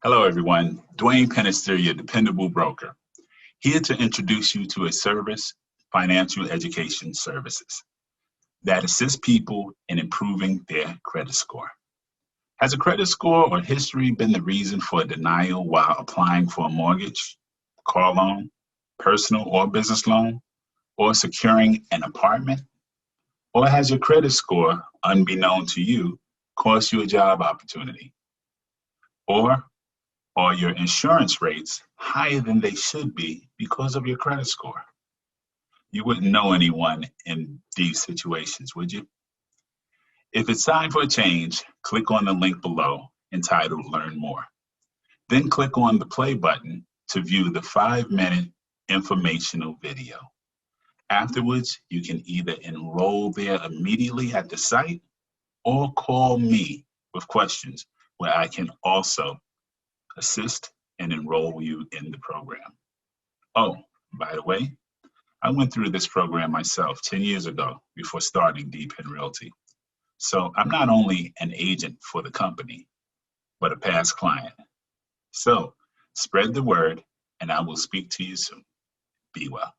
Hello, everyone. Duane Penister, your dependable broker, here to introduce you to a service, financial education services, that assists people in improving their credit score. Has a credit score or history been the reason for a denial while applying for a mortgage, car loan, personal or business loan, or securing an apartment? Or has your credit score, unbeknown to you, cost you a job opportunity? Or are your insurance rates higher than they should be because of your credit score? You wouldn't know anyone in these situations, would you? If it's time for a change, click on the link below entitled Learn More. Then click on the play button to view the 5-minute informational video. Afterwards, you can either enroll there immediately at the site or call me with questions where I can also assist and enroll you in the program. Oh, by the way, I went through this program myself 10 years ago before starting DePenn Realty. So I'm not only an agent for the company, but a past client. So spread the word, and I will speak to you soon. Be well.